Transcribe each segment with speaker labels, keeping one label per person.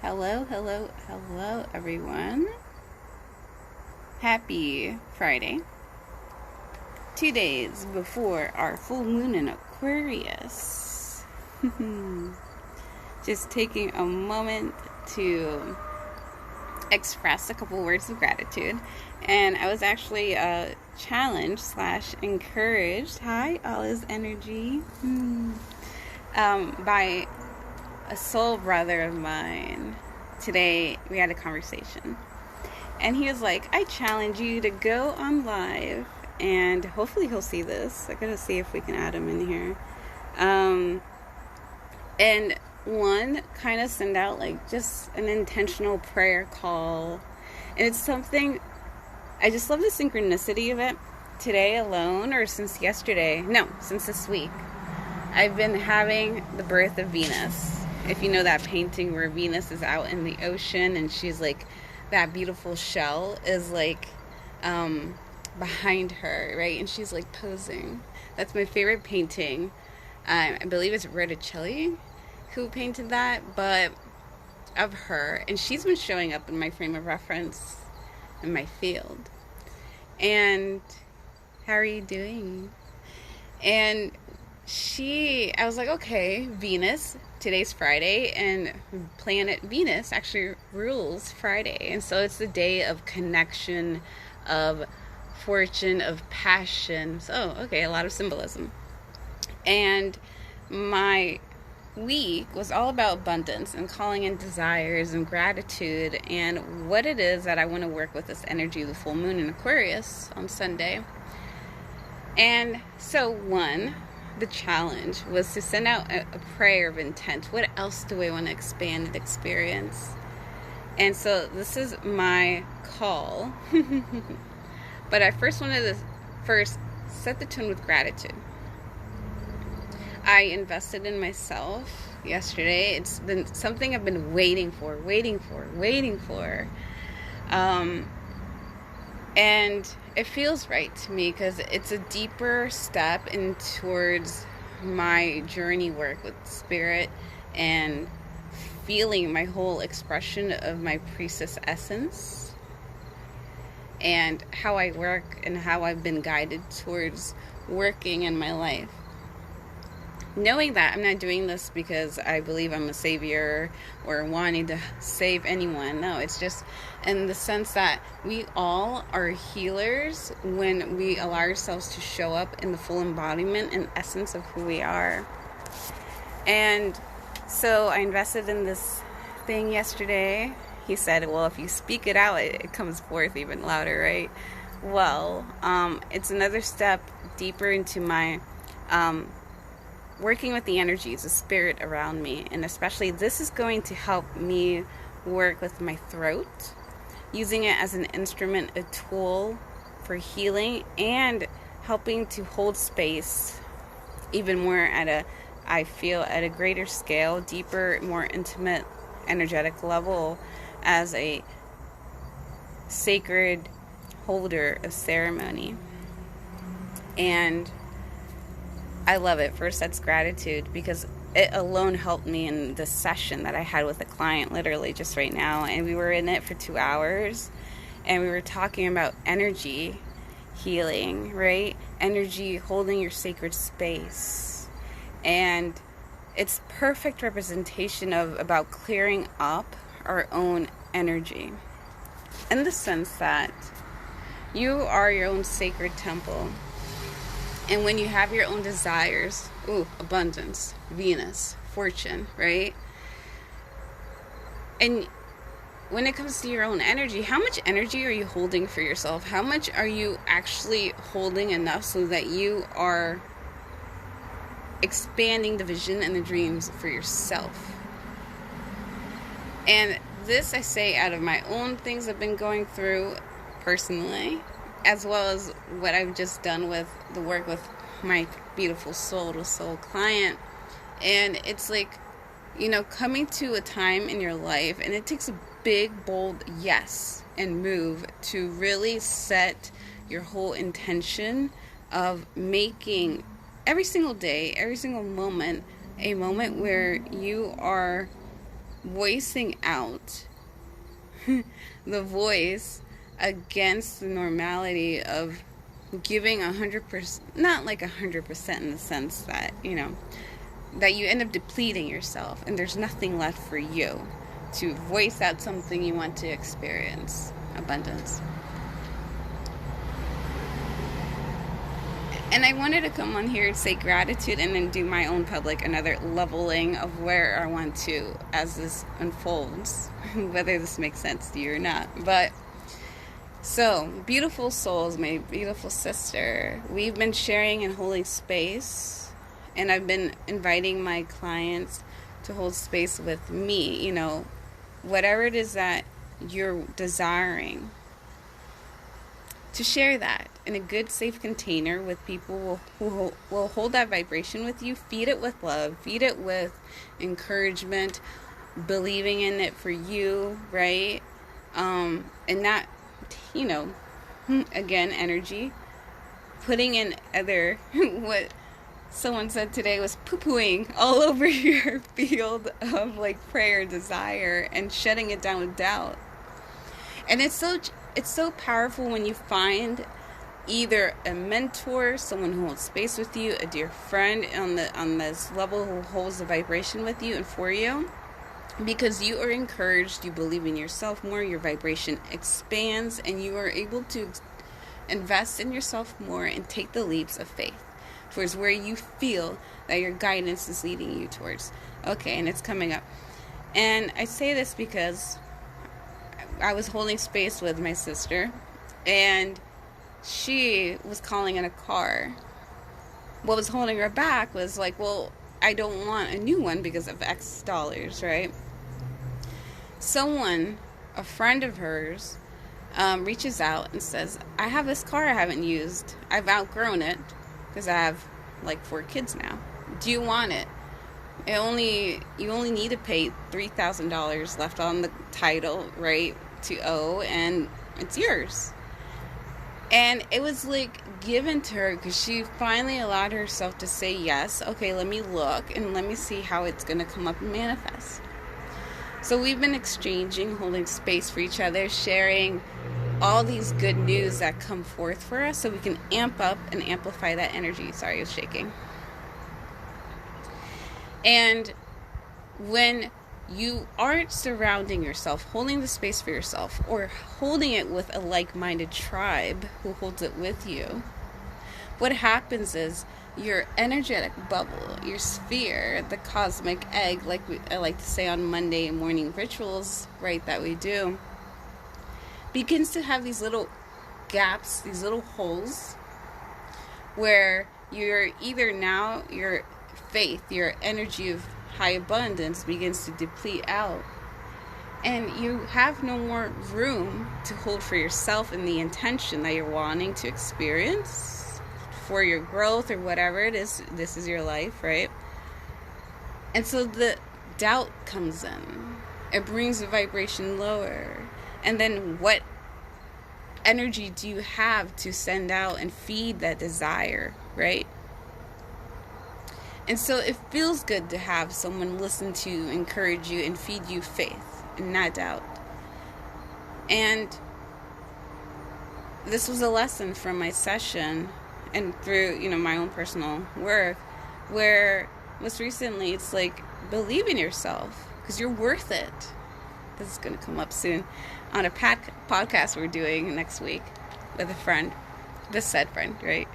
Speaker 1: Hello, everyone. Happy Friday. 2 days before our full moon in Aquarius. Just taking a moment to express a couple words of gratitude. And I was actually challenged / encouraged, hi, all is energy, by a soul brother of mine. Today we had a conversation. And he was like, I challenge you to go on live. And hopefully he'll see this. I gotta see if we can add him in here. And one, kind of send out like just an intentional prayer call. And it's something, I just love the synchronicity of it. Today alone, or since yesterday, no, since this week, I've been having the birth of Venus. If you know that painting where Venus is out in the ocean and she's like, that beautiful shell is like behind her, right? And she's like posing. That's my favorite painting. I believe it's Botticelli who painted that, but of her. And she's been showing up in my frame of reference in my field. And how are you doing? And I was like, okay, Venus, today's Friday, and planet Venus actually rules Friday. And so it's the day of connection, of fortune, of passion. So, okay, a lot of symbolism. And my week was all about abundance and calling in desires and gratitude and what it is that I want to work with this energy of the full moon in Aquarius on Sunday. And so the challenge was to send out a prayer of intent. What else do we want to expand and experience? And so this is my call. But I first wanted to set the tone with gratitude. I invested in myself yesterday. It's been something I've been waiting for. And it feels right to me because it's a deeper step in towards my journey work with spirit and feeling my whole expression of my priestess essence and how I work and how I've been guided towards working in my life. Knowing that I'm not doing this because I believe I'm a savior or wanting to save anyone. No, it's just in the sense that we all are healers when we allow ourselves to show up in the full embodiment and essence of who we are. And so I invested in this thing yesterday. He said, well, if you speak it out, it comes forth even louder, right? Well, it's another step deeper into my working with the energies, the spirit around me. And especially this is going to help me work with my throat, using it as an instrument, a tool for healing and helping to hold space even more I feel at a greater scale, deeper, more intimate, energetic level as a sacred holder of ceremony. And I love it. First, that's gratitude because it alone helped me in this session that I had with a client literally just right now. And we were in it for 2 hours and we were talking about energy healing, right? Energy holding your sacred space. And it's perfect representation about clearing up our own energy in the sense that you are your own sacred temple. And when you have your own desires, abundance, Venus, fortune, right? And when it comes to your own energy, how much energy are you holding for yourself? How much are you actually holding enough so that you are expanding the vision and the dreams for yourself? And this I say out of my own things I've been going through personally, as well as what I've just done with the work with my beautiful soul-to-soul client. And it's like, coming to a time in your life, and it takes a big, bold yes and move to really set your whole intention of making every single day, every single moment a moment where you are voicing out the voice against the normality of giving 100%, not like 100% in the sense that, that you end up depleting yourself and there's nothing left for you to voice out something you want to experience. Abundance. And I wanted to come on here and say gratitude and then do my own public, another leveling of where I want to as this unfolds, whether this makes sense to you or not. But so, beautiful souls, my beautiful sister, we've been sharing and holding space, and I've been inviting my clients to hold space with me, whatever it is that you're desiring, to share that in a good, safe container with people who will hold that vibration with you, feed it with love, feed it with encouragement, believing in it for you, right? And not, again, energy, putting in other, what someone said today was poo-pooing all over your field of prayer, desire, and shutting it down with doubt. And it's so powerful when you find either a mentor, someone who holds space with you, a dear friend on this level who holds the vibration with you and for you, because you are encouraged, you believe in yourself more, your vibration expands, and you are able to invest in yourself more and take the leaps of faith towards where you feel that your guidance is leading you towards. Okay, and it's coming up. And I say this because I was holding space with my sister, and she was calling in a car. What was holding her back was I don't want a new one because of X dollars, right? Someone, a friend of hers, reaches out and says, I have this car I haven't used. I've outgrown it because I have 4 kids now. Do you want it? You only need to pay $3,000 left on the title, right, to owe, and it's yours. And it was given to her because she finally allowed herself to say yes. Okay, let me look and let me see how it's going to come up and manifest. So we've been exchanging, holding space for each other, sharing all these good news that come forth for us so we can amp up and amplify that energy. Sorry, I was shaking. And when you aren't surrounding yourself, holding the space for yourself, or holding it with a like-minded tribe who holds it with you, what happens is your energetic bubble, your sphere, the cosmic egg, I like to say on Monday morning rituals, right, that we do, begins to have these little gaps, these little holes, where you're either now, your faith, your energy of high abundance begins to deplete out, and you have no more room to hold for yourself and the intention that you're wanting to experience for your growth or whatever it is. This is your life, right? And so the doubt comes in. It brings the vibration lower. And then what energy do you have to send out and feed that desire, right? And so it feels good to have someone listen to, encourage you, and feed you faith and not doubt. And this was a lesson from my session and through, my own personal work, where most recently it's believe in yourself because you're worth it. This is going to come up soon on a podcast we're doing next week with a friend, the said friend, right?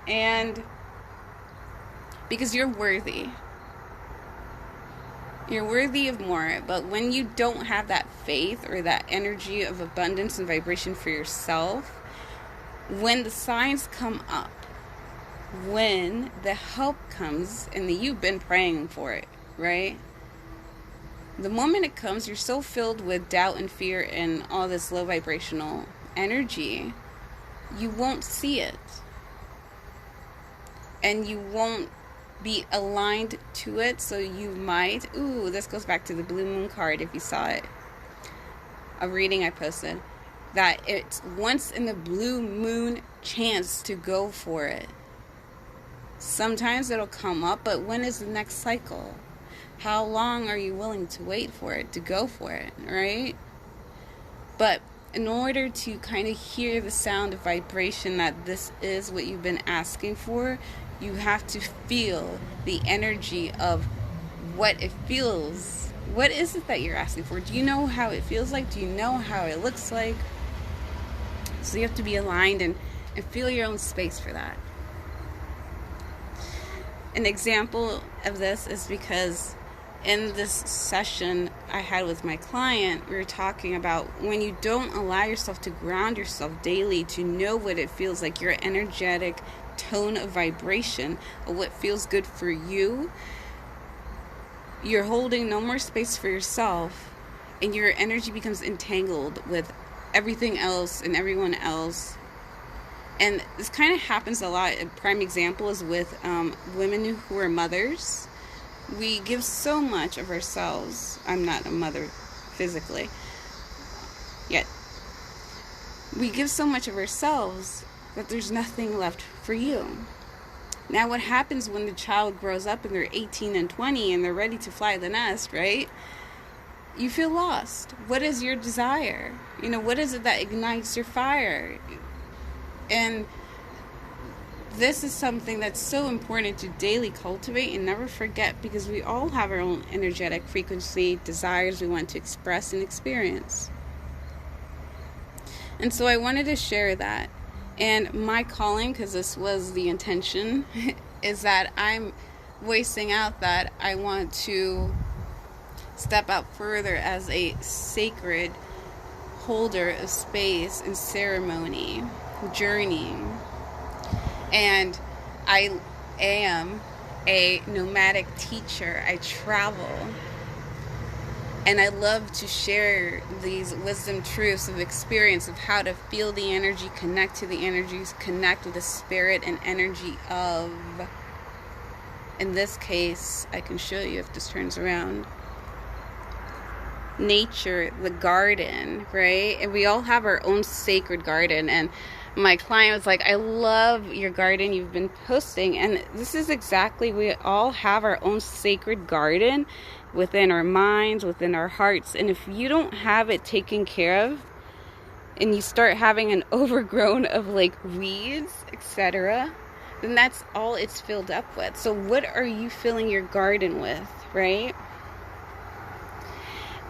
Speaker 1: And because you're worthy. You're worthy of more. But when you don't have that faith or that energy of abundance and vibration for yourself, when the signs come up, when the help comes and you've been praying for it, right? The moment it comes, you're so filled with doubt and fear and all this low vibrational energy, you won't see it. And you won't be aligned to it, so you might, this goes back to the blue moon card, if you saw it, a reading I posted, that it's once in the blue moon chance to go for it. Sometimes it'll come up, but when is the next cycle? How long are you willing to wait for it, to go for it, right? But in order to kind of hear the sound of vibration that this is what you've been asking for, you have to feel the energy of what it feels. What is it that you're asking for? Do you know how it feels like? Do you know how it looks like? So you have to be aligned and feel your own space for that. An example of this is because in this session I had with my client, we were talking about when you don't allow yourself to ground yourself daily to know what it feels like, your energetic tone of vibration of what feels good for you, you're holding no more space for yourself, and your energy becomes entangled with everything else and everyone else. And this kind of happens a lot. A prime example is with women who are mothers. We give so much of ourselves. I'm not a mother physically yet. We give so much of ourselves that there's nothing left for you. Now what happens when the child grows up and they're 18 and 20 and they're ready to fly the nest, right? You feel lost. What is your desire? What is it that ignites your fire? And this is something that's so important to daily cultivate and never forget, because we all have our own energetic frequency, desires we want to express and experience. And so I wanted to share that. And my calling, because this was the intention, is that I'm voicing out that I want to step out further as a sacred holder of space and ceremony, journeying. And I am a nomadic teacher. I travel. And I love to share these wisdom truths of experience of how to feel the energy, connect to the energies, connect with the spirit and energy of, in this case, I can show you if this turns around, nature, the garden, right? And we all have our own sacred garden. And my client was like, I love your garden you've been posting. And this is exactly, we all have our own sacred garden within our minds, within our hearts. And if you don't have it taken care of, and you start having an overgrown of like weeds, etc., then that's all it's filled up with. So what are you filling your garden with, right?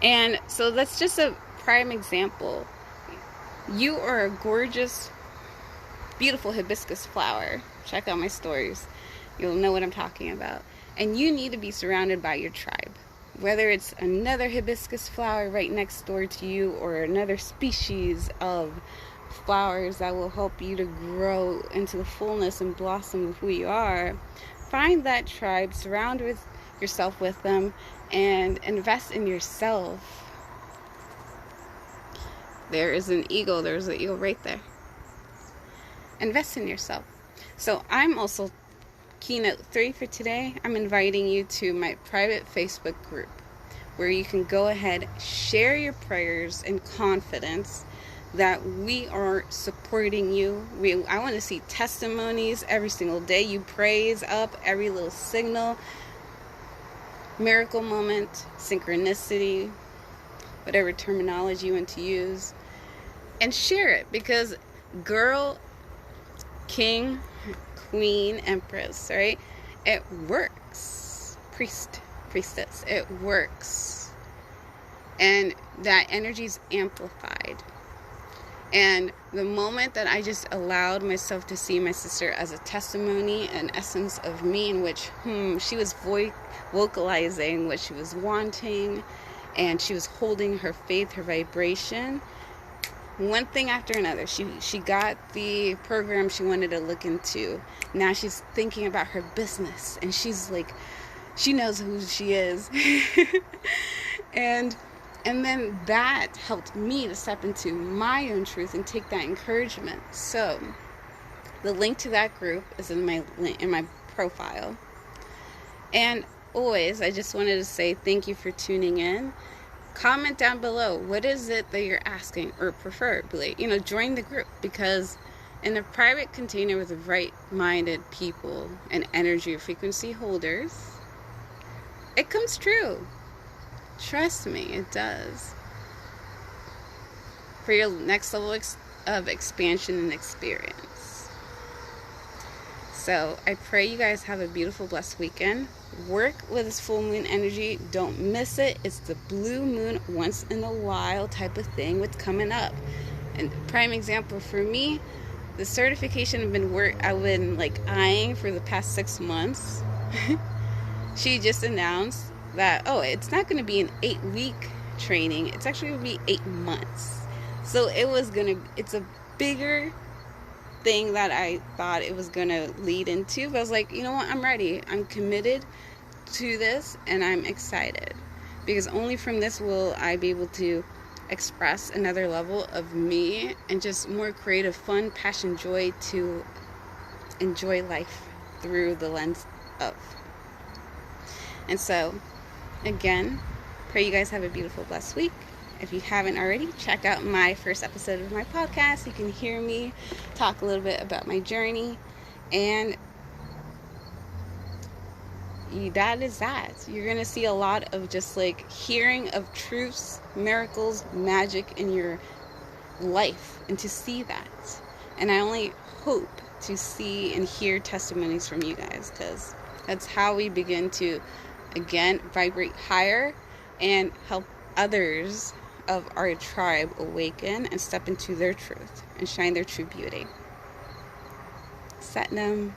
Speaker 1: And so that's just a prime example. You are a gorgeous, beautiful hibiscus flower. Check out my stories. You'll know what I'm talking about. And you need to be surrounded by your tribe. Whether it's another hibiscus flower right next door to you or another species of flowers that will help you to grow into the fullness and blossom of who you are, find that tribe, surround yourself with them, and invest in yourself. There is an eagle. There's an eagle right there. Invest in yourself. So I'm also keynote 3 for today. I'm inviting you to my private Facebook group where you can go ahead, share your prayers in confidence that we are supporting you. I want to see testimonies every single day. You praise up every little signal, miracle moment, synchronicity, whatever terminology you want to use, and share it, because girl, king, queen, empress, right? It works. Priestess, it works. And that energy is amplified. And the moment that I just allowed myself to see my sister as a testimony, an essence of me in which she was vocalizing what she was wanting, and she was holding her faith, her vibration, one thing after another. She got the program she wanted to look into. Now she's thinking about her business, and she's like, she knows who she is. And then that helped me to step into my own truth and take that encouragement. So the link to that group is in my profile. And always, I just wanted to say thank you for tuning in. Comment down below, what is it that you're asking, or preferably, join the group, because in a private container with right-minded people and energy or frequency holders, it comes true. Trust me, it does. For your next level of expansion and experience. So I pray you guys have a beautiful, blessed weekend. Work with this full moon energy. Don't miss it. It's the blue moon once in a while type of thing what's coming up. And prime example for me, the certification I've been like eyeing for the past 6 months. She just announced that, it's not going to be an 8-week training. It's actually going to be 8 months. So it's a bigger thing that I thought it was going to lead into. But I was like, you know what? I'm ready. I'm committed to this and I'm excited. Because only from this will I be able to express another level of me and just more creative, fun, passion, joy to enjoy life through the lens of. And so, again, pray you guys have a beautiful, blessed week. If you haven't already, check out my first episode of my podcast. You can hear me talk a little bit about my journey. And that is that. You're going to see a lot of just like hearing of truths, miracles, magic in your life. And to see that. And I only hope to see and hear testimonies from you guys. Because that's how we begin to, again, vibrate higher and help others of our tribe awaken and step into their truth and shine their true beauty. Satnam.